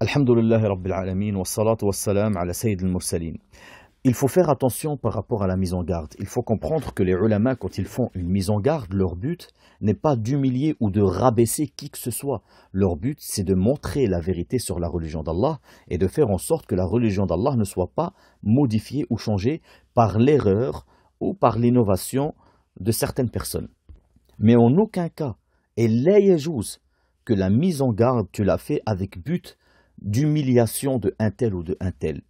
Alhamdulillah Rabbil Alamin wa salatu wa salam ala Sayyid al-Mursalin. Il faut faire attention par rapport à la mise en garde. Il faut comprendre que les ulama, quand ils font une mise en garde, leur but n'est pas d'humilier ou de rabaisser qui que ce soit. Leur but, c'est de montrer la vérité sur la religion d'Allah et de faire en sorte que la religion d'Allah ne soit pas modifiée ou changée par l'erreur ou par l'innovation de certaines personnes. Mais en aucun cas, et la yajouz, que la mise en garde, tu l'as fait avec but d'humiliation de un tel ou de un tel.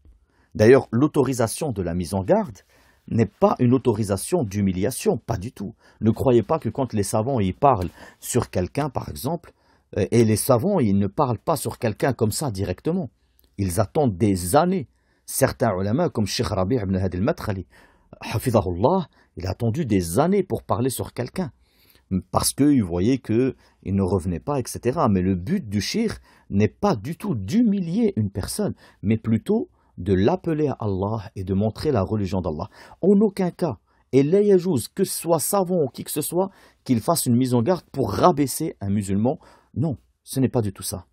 D'ailleurs, l'autorisation de la mise en garde n'est pas une autorisation d'humiliation, pas du tout. Ne croyez pas que quand les savants y parlent sur quelqu'un, par exemple, et les savants, ils ne parlent pas sur quelqu'un comme ça directement. Ils attendent des années. Certains ulama, comme Cheikh Rabi' ibn Hadi al-Madkhali, hafidhahullah, il a attendu des années pour parler sur quelqu'un. Parce qu'il voyait qu'il ne revenait pas, etc. Mais le but du shir n'est pas du tout d'humilier une personne, mais plutôt de l'appeler à Allah et de montrer la religion d'Allah. En aucun cas, et la yajouz, que ce soit savant ou qui que ce soit, qu'il fasse une mise en garde pour rabaisser un musulman. Non, ce n'est pas du tout ça.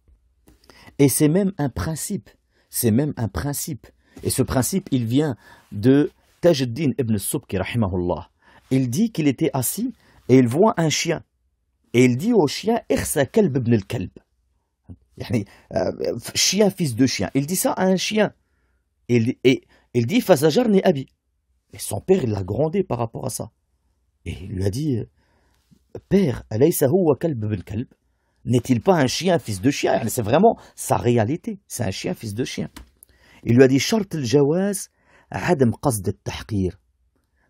Et c'est même un principe. C'est même un principe. Et ce principe, il vient de Tajuddin ibn Subki, rahimahullah. Il dit qu'il était assis et il voit un chien. Et il dit au chien, Irsa kalb ibn al-kalb. Chien, fils de chien. Il dit ça à un chien. Et il dit, Fazajarni abi. Et son père, il l'a grondé par rapport à ça. Et il lui a dit, Père, alaysa huwa kalb ibn kalb? N'est-il pas un chien, fils de chien? C'est vraiment sa réalité. C'est un chien, fils de chien. Il lui a dit, Shart al-jawaz, adam qasd al-tahqir.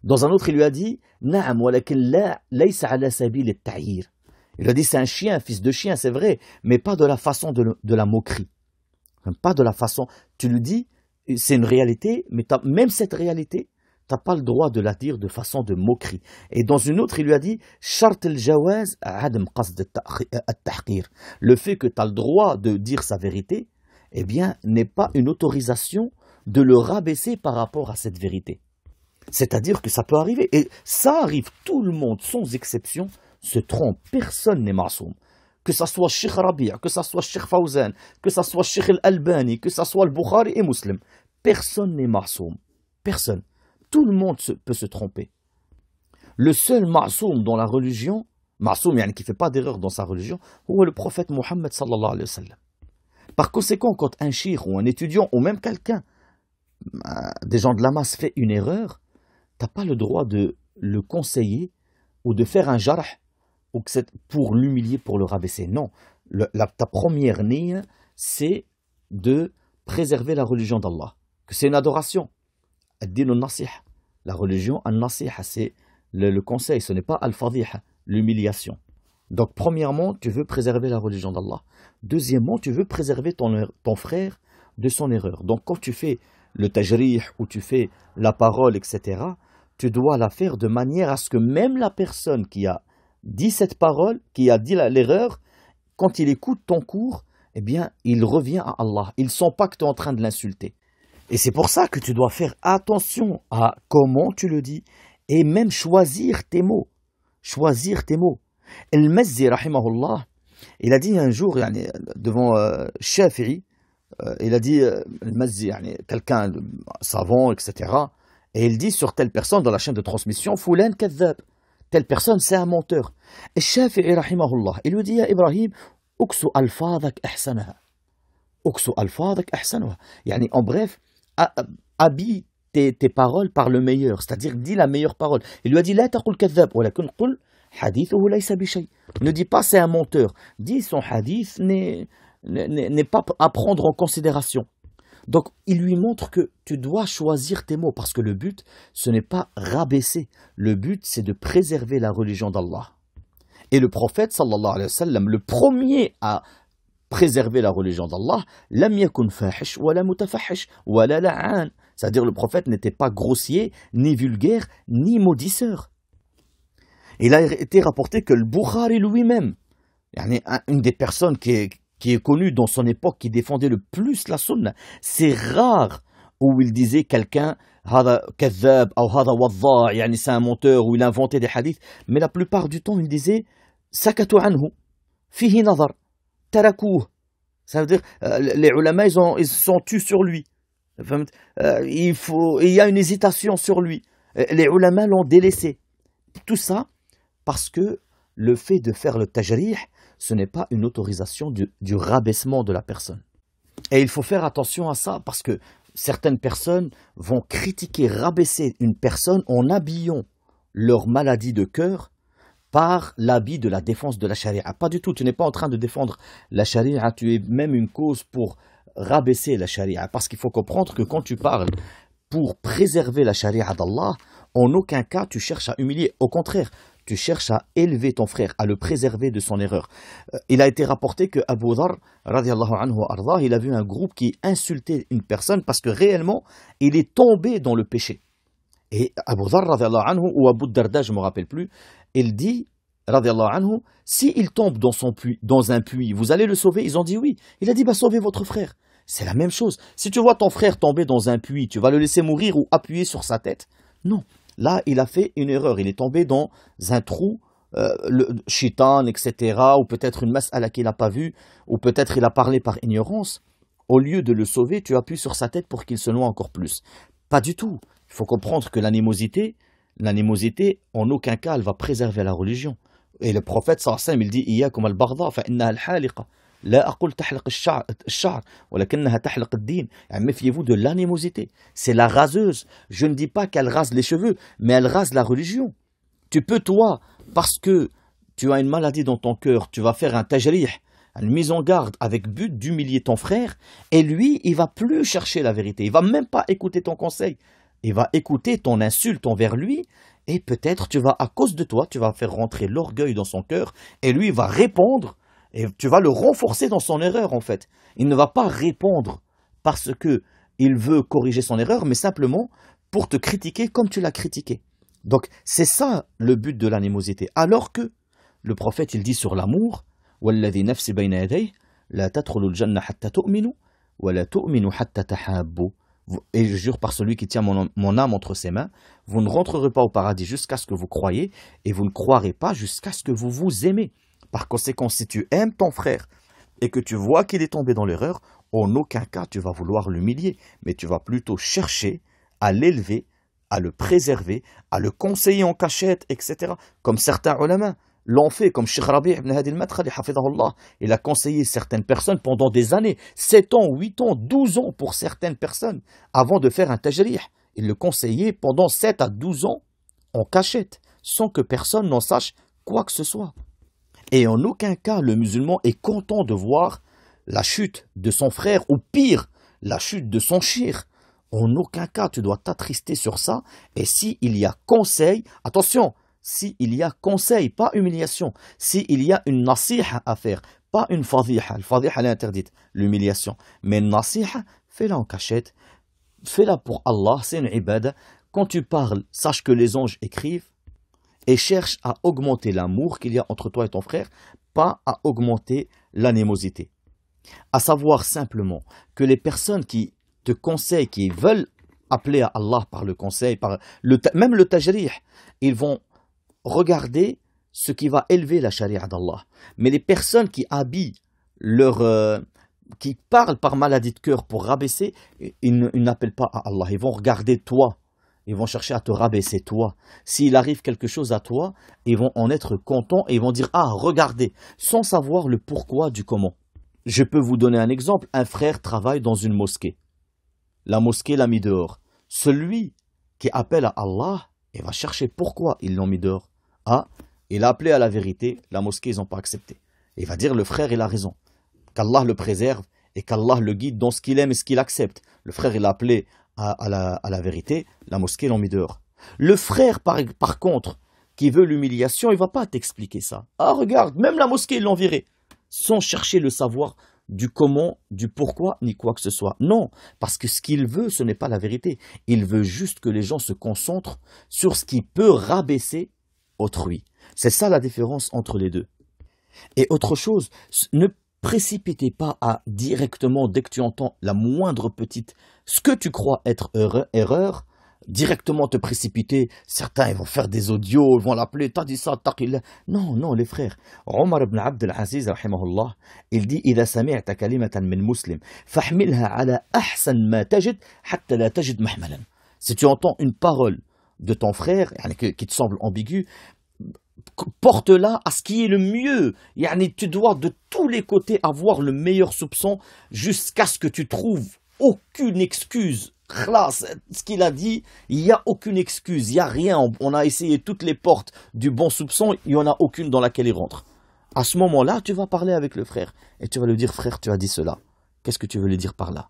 Dans un autre, il lui a dit, Na'am, walakin la laysa ala sabil al-ta'yir. Il lui a dit, c'est un chien, fils de chien, c'est vrai, mais pas de la façon de la moquerie. Pas de la façon. Tu lui dis, c'est une réalité, mais même cette réalité, tu n'as pas le droit de la dire de façon de moquerie. Et dans une autre, il lui a dit, Shart al-jawaz, adam qasd al-tahqir. Le fait que tu as le droit de dire sa vérité, eh bien, n'est pas une autorisation de le rabaisser par rapport à cette vérité. C'est-à-dire que ça peut arriver. Et ça arrive. Tout le monde, sans exception, se trompe. Personne n'est masoum. Que ça soit Cheikh Rabi', que ça soit Cheikh Fawzan, que ça soit Cheikh Al-Albani, que ça soit le Bukhari et Muslim. Personne n'est masoum. Personne. Tout le monde peut se tromper. Le seul masoum dans la religion, masoum, qui ne fait pas d'erreur dans sa religion, c'est le prophète Mohammed sallallahu alayhi wa sallam. Par conséquent, quand un cheikh ou un étudiant ou même quelqu'un, des gens de la masse, fait une erreur, tu n'as pas le droit de le conseiller ou de faire un jarh ou pour l'humilier, pour le rabaisser. Non, ta première niya, c'est de préserver la religion d'Allah, que c'est une adoration. Ad-din al-nasiha. La religion al-nasiha, c'est le conseil, ce n'est pas al-fadhiha, l'humiliation. Donc premièrement, tu veux préserver la religion d'Allah. Deuxièmement, tu veux préserver ton frère de son erreur. Donc quand tu fais le tajrih ou tu fais la parole, etc., tu dois la faire de manière à ce que même la personne qui a dit cette parole, qui a dit l'erreur, quand il écoute ton cours, eh bien, il revient à Allah. Il ne sent pas que tu es en train de l'insulter. Et c'est pour ça que tu dois faire attention à comment tu le dis et même choisir tes mots. Choisir tes mots. Al-Mazzi, rahimahullah, il a dit un jour, devant Shafi'i, il a dit, Al-Mazzi, quelqu'un de savant, etc., et il dit sur telle personne dans la chaîne de transmission, Foulan kadhab, telle personne c'est un menteur. Et Shafi'i, rahimahullah, il lui dit, ya Ibrahim, uksu alfadak ahsanaha. Uksu alfadak ahsanaha. En bref, habille tes paroles par le meilleur, c'est-à-dire dis la meilleure parole. Il lui a dit, la taqul kadhab, walakin qul hadithuhu laysa bishay. Ne dis pas c'est un menteur. Dis son hadith n'est pas à prendre en considération. Donc, il lui montre que tu dois choisir tes mots, parce que le but, ce n'est pas rabaisser. Le but, c'est de préserver la religion d'Allah. Et le prophète, sallallahu alayhi wa sallam, le premier à préserver la religion d'Allah, lam yakun fahish wala mutafahish wala la'an. C'est-à-dire, le prophète n'était pas grossier, ni vulgaire, ni maudisseur. Il a été rapporté que le Bukhari lui-même, une des personnes qui est connu dans son époque, qui défendait le plus la sunna, c'est rare où il disait quelqu'un hada kadhab ou hada wadda, c'est un menteur, ou il inventait des hadiths, mais la plupart du temps il disait sakatu anhu fihi nazar tarakuh Ça veut dire, les ulama, ils sont tus sur lui. Il y a une hésitation sur lui. Les ulama l'ont délaissé. Tout ça parce que le fait de faire le tajrih, ce n'est pas une autorisation du rabaissement de la personne. Et il faut faire attention à ça parce que certaines personnes vont critiquer, rabaisser une personne en habillant leur maladie de cœur par l'habit de la défense de la charia. Pas du tout, tu n'es pas en train de défendre la charia, tu es même une cause pour rabaisser la charia. Parce qu'il faut comprendre que quand tu parles pour préserver la charia d'Allah, en aucun cas tu cherches à humilier. Au contraire, tu cherches à élever ton frère, à le préserver de son erreur. Il a été rapporté que Abu Dharr, radiallahu anhu wa ardah, il a vu un groupe qui insultait une personne parce que réellement, il est tombé dans le péché. Et Abu Dharr, radiallahu anhu, ou Abu Darda, je ne me rappelle plus, il dit, radiallahu anhu, s'il tombe dans un puits, vous allez le sauver? Ils ont dit oui. Il a dit, sauvez votre frère. C'est la même chose. Si tu vois ton frère tomber dans un puits, tu vas le laisser mourir ou appuyer sur sa tête? Non. Là, il a fait une erreur. Il est tombé dans un trou, le shaitan, etc. Ou peut-être une mas'ala qu'il n'a pas vue, ou peut-être il a parlé par ignorance. Au lieu de le sauver, tu appuies sur sa tête pour qu'il se noie encore plus. Pas du tout. Il faut comprendre que l'animosité, en aucun cas, elle va préserver la religion. Et le prophète, sallallahu alayhi wa sallam, il dit « Iyyakum al-baghdha fa innaha al-haliqa ». لا أقول تحلق الشعر ولكنها تحلق الدين. Méfiez-vous de l'animosité. C'est la raseuse. Je ne dis pas qu'elle rase les cheveux, mais elle rase la religion. Tu peux, toi, parce que tu as une maladie dans ton cœur, tu vas faire un tajrih, une mise en garde avec but d'humilier ton frère, et lui, il va plus chercher la vérité. Il va même pas écouter ton conseil. Il va écouter ton insulte envers lui, et peut-être à cause de toi, tu vas faire rentrer l'orgueil dans son cœur, et lui, il va répondre. Et tu vas le renforcer dans son erreur, en fait. Il ne va pas répondre parce qu'il veut corriger son erreur, mais simplement pour te critiquer comme tu l'as critiqué. Donc, c'est ça le but de l'animosité. Alors que le prophète, il dit sur l'amour, وَالَّذِي نَفْسِ بَيْنَ يَدَيْهِ لَا تَدْخُلُوا الْجَنَّةَ حَتَّى تُؤْمِنُوا وَلَا تُؤْمِنُوا حَتَّى تَحَابُّوا. Et je jure par celui qui tient mon âme entre ses mains, vous ne rentrerez pas au paradis jusqu'à ce que vous croyez, et vous ne croirez pas jusqu'à ce que vous vous aimez. Par conséquent, si tu aimes ton frère et que tu vois qu'il est tombé dans l'erreur, en aucun cas tu vas vouloir l'humilier, mais tu vas plutôt chercher à l'élever, à le préserver, à le conseiller en cachette, etc. Comme certains ulama l'ont fait, comme Cheikh Rabi' ibn Hadi al-Madkhali, hafidhahullah. Il a conseillé certaines personnes pendant des années, 7 ans, 8 ans, 12 ans pour certaines personnes, avant de faire un tajrih. Il le conseillait pendant 7 à 12 ans en cachette, sans que personne n'en sache quoi que ce soit. Et en aucun cas, le musulman est content de voir la chute de son frère, ou pire, la chute de son shir. En aucun cas, tu dois t'attrister sur ça. Et s'il y a conseil, attention, s'il y a conseil, pas humiliation, s'il y a une nasiha à faire, pas une fadiha, la fadiha elle est interdite, l'humiliation, mais une nasiha, fais-la en cachette, fais-la pour Allah, c'est une ibada. Quand tu parles, sache que les anges écrivent, et cherche à augmenter l'amour qu'il y a entre toi et ton frère, pas à augmenter l'animosité. À savoir simplement que les personnes qui te conseillent, qui veulent appeler à Allah par le conseil, même le tajrih, ils vont regarder ce qui va élever la charia d'Allah. Mais les personnes qui habillent qui parlent par maladie de cœur pour rabaisser, ils n'appellent pas à Allah. Ils vont regarder toi. Ils vont chercher à te rabaisser toi. S'il arrive quelque chose à toi, ils vont en être contents et ils vont dire « Ah, regardez !» sans savoir le pourquoi du comment. Je peux vous donner un exemple. Un frère travaille dans une mosquée. La mosquée l'a mis dehors. Celui qui appelle à Allah, il va chercher pourquoi ils l'ont mis dehors. Ah, il a appelé à la vérité, la mosquée, ils n'ont pas accepté. Il va dire « Le frère, il a raison. Qu'Allah le préserve et qu'Allah le guide dans ce qu'il aime et ce qu'il accepte. » Le frère, il a appelé à la vérité, la mosquée l'ont mis dehors. Le frère, par contre, qui veut l'humiliation, il ne va pas t'expliquer ça. Ah, regarde, même la mosquée, ils l'ont viré. Sans chercher le savoir du comment, du pourquoi, ni quoi que ce soit. Non, parce que ce qu'il veut, ce n'est pas la vérité. Il veut juste que les gens se concentrent sur ce qui peut rabaisser autrui. C'est ça la différence entre les deux. Et autre chose, ne précipitez pas à directement, dès que tu entends la moindre petite, ce que tu crois être erreur, directement te précipiter. Certains, ils vont faire des audios, ils vont l'appeler, t'as dit ça, taqillah. Non, non, les frères. Omar ibn Abd al-Aziz, rahimahullah, il dit, إذا سمعت كلمة من مسلم فاحملها على أحسن ما تجد حتى لا تجد محملا. Si tu entends une parole de ton frère, qui te semble ambiguë, porte-la à ce qui est le mieux. Tu dois de tous les côtés avoir le meilleur soupçon jusqu'à ce que tu trouves aucune excuse. Khlas, ce qu'il a dit, il n'y a aucune excuse, il n'y a rien. On a essayé toutes les portes du bon soupçon, il n'y en a aucune dans laquelle il rentre. À ce moment-là, tu vas parler avec le frère et tu vas lui dire, frère, tu as dit cela. Qu'est-ce que tu veux lui dire par là?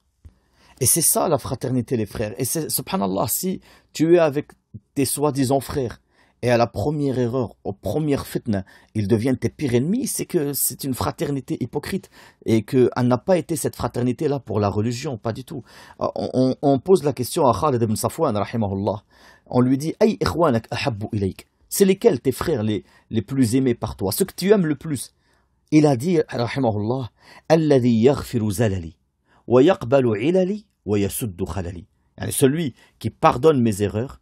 Et c'est ça la fraternité, les frères. Et c'est, subhanallah, si tu es avec tes soi-disant frères et à la première erreur, aux premières fitna, ils deviennent tes pires ennemis, c'est que c'est une fraternité hypocrite et qu'elle n'a pas été cette fraternité-là pour la religion, pas du tout. On pose la question à Khalid ibn Safwan, rahimahullah. On lui dit, Ay ikhwanak ahabbu ilayk. C'est lesquels tes frères les plus aimés par toi, ceux que tu aimes le plus? Il a dit, rahimahullah, alladhi yaghfiru zalali wa yaqbalu ilali wa yasuddu khalali. Celui qui pardonne mes erreurs,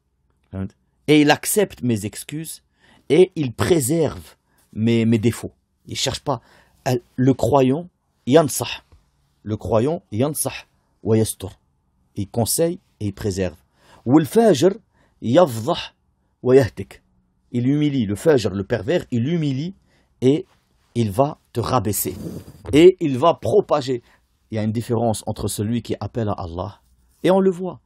et il accepte mes excuses et il préserve mes défauts. Il ne cherche pas. Le croyant, yansah. Le croyant, yansah wa yastur. Il conseille et il préserve. Ou le fajr, yafdah wa yahtik. Il humilie. Le fajr, le pervers, il humilie et il va te rabaisser. Et il va propager. Il y a une différence entre celui qui appelle à Allah, et on le voit,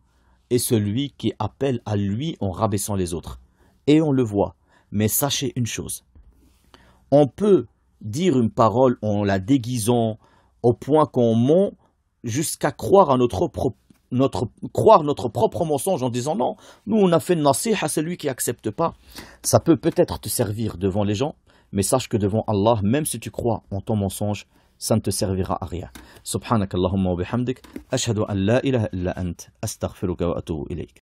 et celui qui appelle à lui en rabaissant les autres. Et on le voit. Mais sachez une chose. On peut dire une parole en la déguisant au point qu'on ment jusqu'à croire notre propre mensonge en disant non, nous on a fait une nasiha à celui qui n'accepte pas. Ça peut peut-être te servir devant les gens, mais sache que devant Allah, même si tu crois en ton mensonge, ça ne te servira à rien. Subhanakallahumma wa bihamdik, ashhadu an la ilaha illa ant, astaghfiruka wa atubu ilayk.